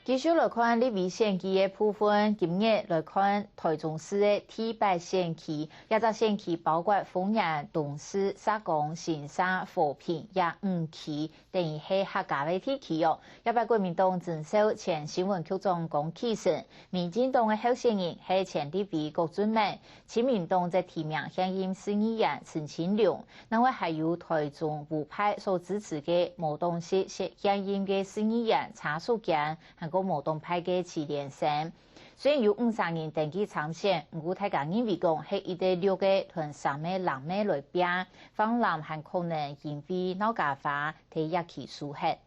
继续来看立委选区的部分，今日来看台中市的第8选区，一个选区包括丰原、东势、沙港、新沙、和平、也5区，等于是客家的地区哦。一般国民党征收前新闻局长龚启成，民进党的候选人是前立委郭俊美，亲民党在提名现任市议员陈清良，另外还有台中无派所支持的毛东市现任的市议员查淑娟，还有毛东派的齐连生。虽然有50人登记参选，不过大家认为讲是1.6个同3个人美来比，泛蓝还可能因为闹假法提一起输黑。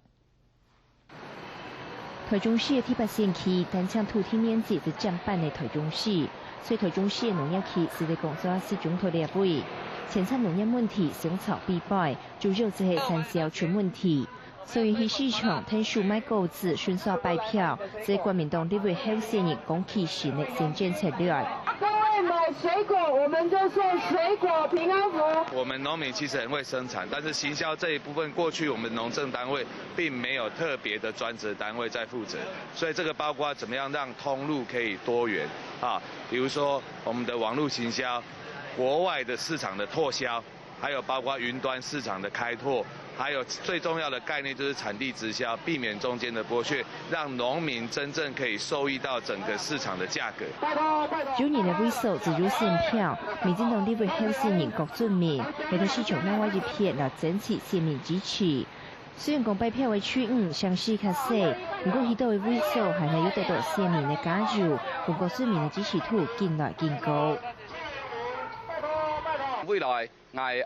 台中市的第8选区，单枪土地面积是占半的台中市，所以台中市的农业区是在工作是中头列位。前场农业问题香草必败，主要就是产销出问题。所以去市场摊售卖果子、迅速摆票，这国民党立委候选人龚启成的行政策略。各位买水果，我们就送水果平安符。我们农民其实很会生产，但是行销这一部分，过去我们农政单位并没有特别的专职单位在负责，所以这个包括怎么样让通路可以多元啊，比如说我们的网络行销、国外的市场的拓销，还有包括云端市场的开拓。还有最重要的概念就是产地直销，避免中间的剥削，让农民真正可以受益到整个市场的价格。9年的委手自由选票，民进党立委候选人郭俊美，来到市场内外一片来争取选民支持。虽然讲摆票的区域相似较细，不过许多的委手还是有得到选民的加入，和郭俊美的支持度更来更高。未来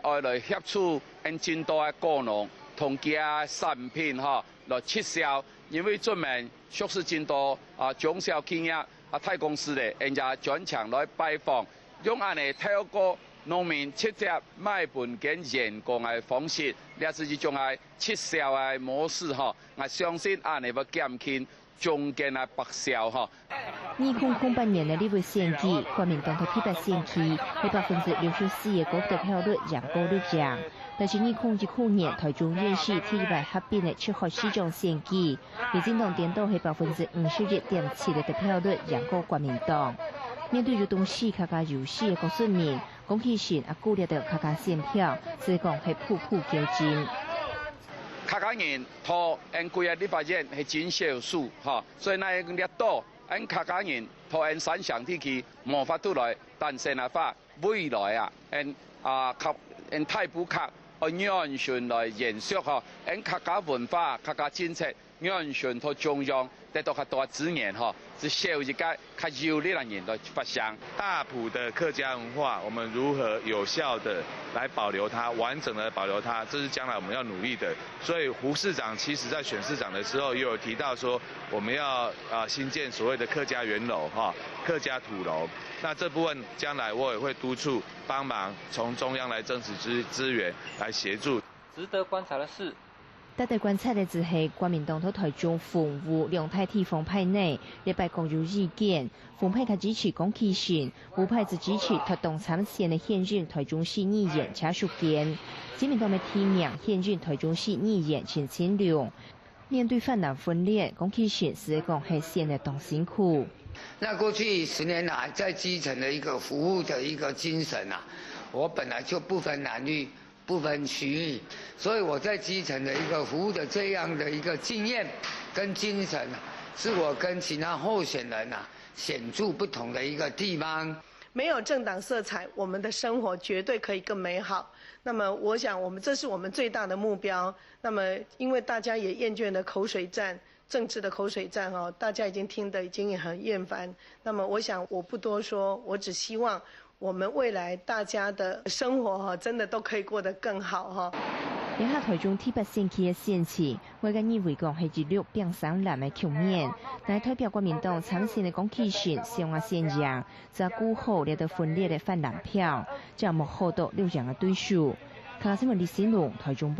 我来协助真多的果农同家产品来撤销，因为专门属实真多中小企业大公司的人家专程来拜访，用安尼透过农民直接卖本跟员工的方式，也就是种个撤销的模式我相信安尼要减轻中间的白销2008年的立委选举，国民党的第8选区在64%的国得票率让高率涨，但是2019年台中县市第1合并的7号市长选举，民进党颠倒是51.7%的得票率让高国民党。面对着东市客家优势的郭顺明，龚启成也鼓励到客家选票，所以讲是步步较进。客家人托规个立法院是真少数所以那力度，客家人托三乡地区无法度来，但是法未来太补客完全来延续客家文化、客家政策完全托中央得到较大资源是少一个较有力的人来发想。大埔的客家文化，我们如何有效的来保留它，完整的保留它，这是将来我们要努力的。所以胡市长其实在选市长的时候也有提到说，我们要新建所谓的客家园楼客家土楼。那这部分将来我也会督促帮忙，从中央来争取资源来协助。值得观察的是。值得观察的就是国民党在台中服务两派地方派内，礼拜公有意见，fun派支持龚启成，无派则支持推动参选的现任台中市议员查淑娟。亲民党的提名现任台中市议员陈清良。面对泛蓝分裂，龚启成是讲是显得动辛苦。那过去10年来，在基层的一个服务的一个精神我本来就不分男女。不分区域，所以我在基层的一个服务的这样的一个经验跟精神是我跟其他候选人显著不同的一个地方。没有政党色彩，我们的生活绝对可以更美好。那么，我想这是我们最大的目标。那么，因为大家也厌倦了口水战。政治的口水战大家已经听得已经很厌烦。那么，我想我不多说，我只希望我们未来大家的生活真的都可以过得更好一下台中第8选区的选情，我跟认为讲是16变3蓝的局面，但代表国民党参选的龚启成希望现象，在鼓后了到分裂的泛蓝票，这样幕后到6样的对手。卡新闻李新龙台中报。